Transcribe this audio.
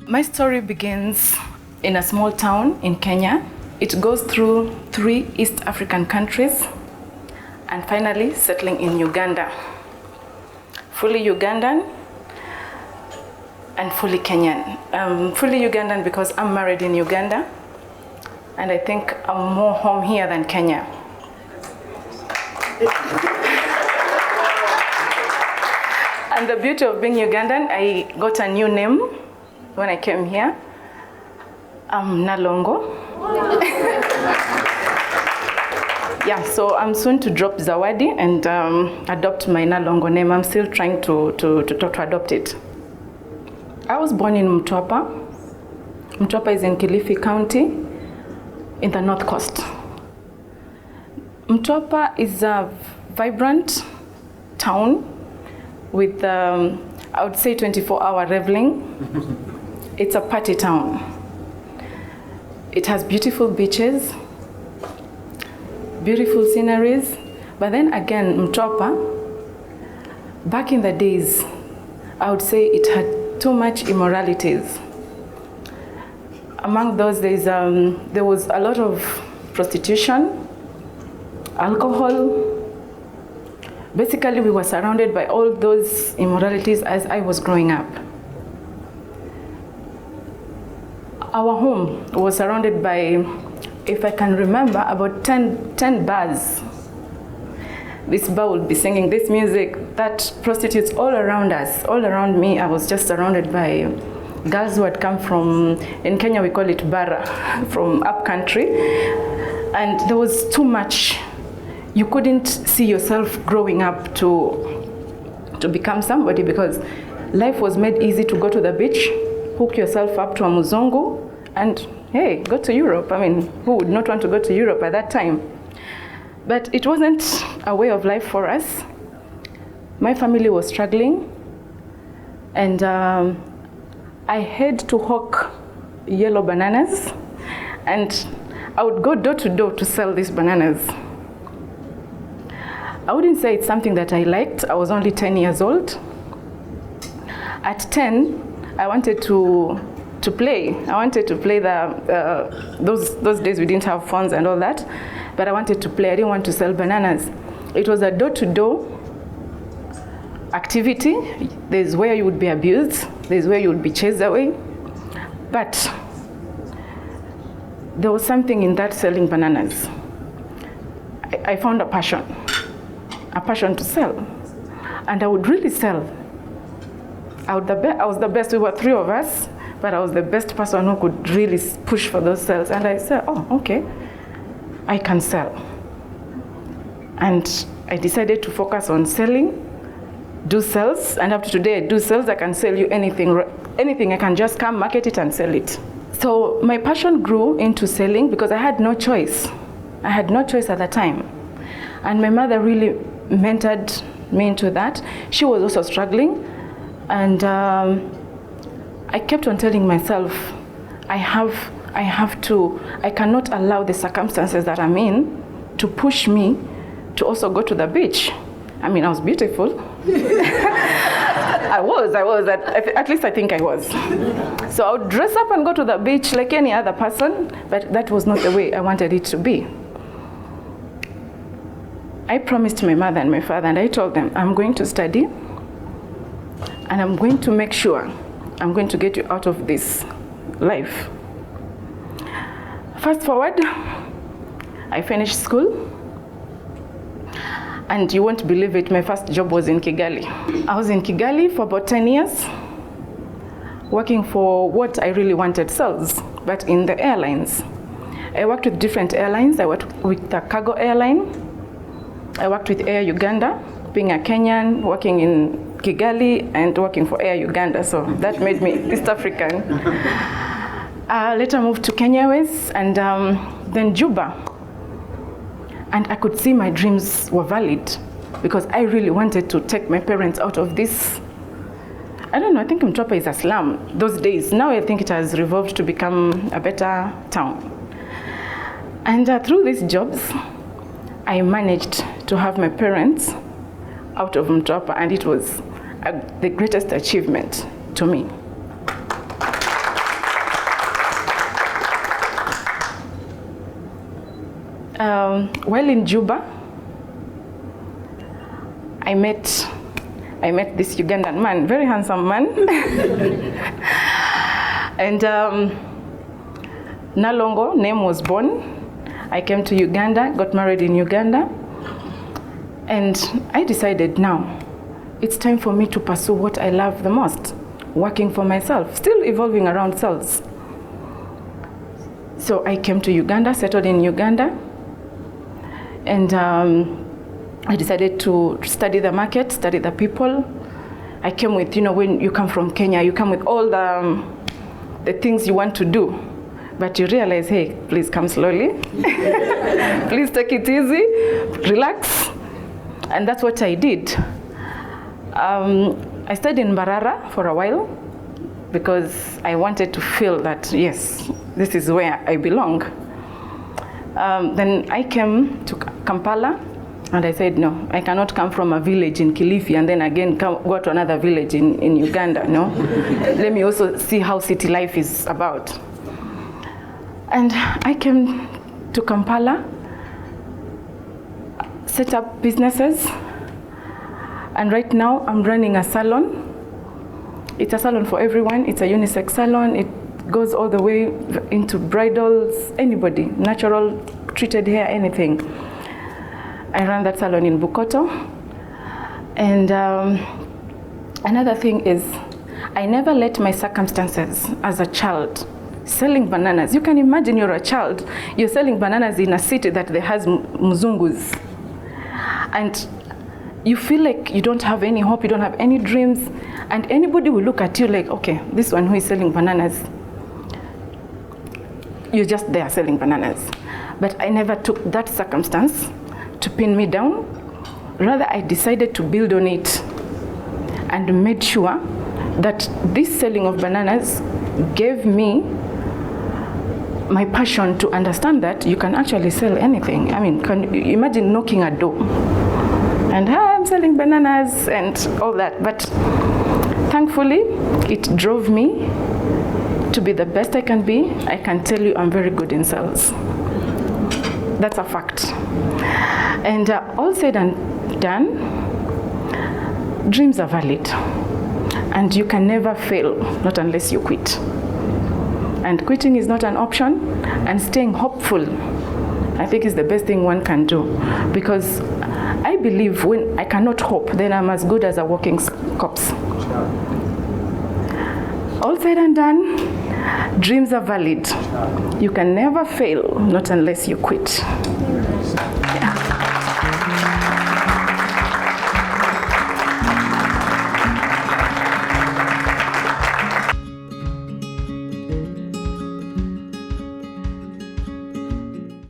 My story begins in a small town in Kenya. It goes through 3 East African countries and finally settling in Uganda. Fully Ugandan and fully Kenyan. Fully Ugandan because I'm married in Uganda and I think I'm more home here than Kenya. And the beauty of being Ugandan, I got a new name when I came here. I'm Nalongo. Yeah, so I'm soon to drop Zawadi and adopt my Nalongo name. I'm still trying to adopt it. I was born in Mtwapa. Mtwapa is in Kilifi County in the North Coast. Mtwapa is a vibrant town with, I would say, 24-hour reveling. It's a party town. It has beautiful beaches, beautiful sceneries, but then again, Mtwapa, back in the days, I would say it had too much immoralities. Among those, there was a lot of prostitution, alcohol. Basically, we were surrounded by all those immoralities as I was growing up. Our home was surrounded by, if I can remember, about 10 bars. This bar would be singing this music, that prostitutes all around us, all around me. I was just surrounded by girls who had come from, in Kenya we call it bara, from up country. And there was too much. You couldn't see yourself growing up to become somebody because life was made easy to go to the beach, hook yourself up to a muzungu, and hey, go to Europe. I mean, who would not want to go to Europe at that time? But it wasn't a way of life for us. My family was struggling, and I had to hawk yellow bananas, and I would go door to door to sell these bananas. I wouldn't say it's something that I liked. I was only 10 years old. At 10, I wanted to play. I wanted to play those days we didn't have phones and all that, but I wanted to play. I didn't want to sell bananas. It was a door-to-door activity. There's where you would be abused. There's where you would be chased away. But there was something in that selling bananas. I found a passion to sell. And I would really sell. I was the best. We were 3 of us, but I was the best person who could really push for those sales. And I said, oh, okay, I can sell. And I decided to focus on selling, do sales, and up to today I do sales. I can sell you anything. I can just come, market it, and sell it. So my passion grew into selling because I had no choice. I had no choice at the time. And my mother really mentored me into that. She was also struggling. And I kept on telling myself, I cannot allow the circumstances that I'm in to push me to also go to the beach. I mean, I was beautiful. I was, at least I think I was. So I would dress up and go to the beach like any other person, but that was not the way I wanted it to be. I promised my mother and my father, and I told them, I'm going to study, and I'm going to make sure I'm going to get you out of this life. Fast forward, I finished school, and you won't believe it, my first job was in Kigali. I was in Kigali for about 10 years, working for what I really wanted, sales, but in the airlines. I worked with different airlines. I worked with the cargo airline. I worked with Air Uganda, being a Kenyan, working in Kigali and working for Air Uganda, so that made me East African. Later moved to Kenya Airways and then Juba. And I could see my dreams were valid because I really wanted to take my parents out of this. I don't know, I think Mtwapa is a slum those days. Now I think it has revolved to become a better town. And through these jobs, I managed to have my parents out of Mtwapa, and it was the greatest achievement to me. while in Juba, I met this Ugandan man, very handsome man. And Nalongo, name was born. I came to Uganda, got married in Uganda. And I decided now, it's time for me to pursue what I love the most, working for myself, still evolving around sales. So I came to Uganda, settled in Uganda, and I decided to study the market, study the people. I came with, when you come from Kenya, you come with all the things you want to do, but you realize, hey, please come slowly. Please take it easy, relax. And that's what I did. I stayed in Mbarara for a while because I wanted to feel that, yes, this is where I belong. Then I came to Kampala, and I said, no, I cannot come from a village in Kilifi and then again go to another village in Uganda, no? Let me also see how city life is about. And I came to Kampala, set up businesses, and right now I'm running a salon. It's a salon for everyone. It's a unisex salon. It goes all the way into bridals, anybody, natural, treated hair, anything. I run that salon in Bukoto. And another thing is, I never let my circumstances as a child, selling bananas. You can imagine you're a child, you're selling bananas in a city that has mzungus. And you feel like you don't have any hope, you don't have any dreams, and anybody will look at you like, okay, this one who is selling bananas, you're just there selling bananas. But I never took that circumstance to pin me down. Rather, I decided to build on it and made sure that this selling of bananas gave me my passion to understand that you can actually sell anything. I mean, can you imagine knocking a door and I'm selling bananas and all that. But thankfully, it drove me to be the best I can be. I can tell you I'm very good in sales. That's a fact. And all said and done, dreams are valid. And you can never fail, not unless you quit. And quitting is not an option, and staying hopeful, I think, is the best thing one can do. Because I believe when I cannot hope, then I'm as good as a walking corpse. All said and done, dreams are valid. You can never fail, not unless you quit.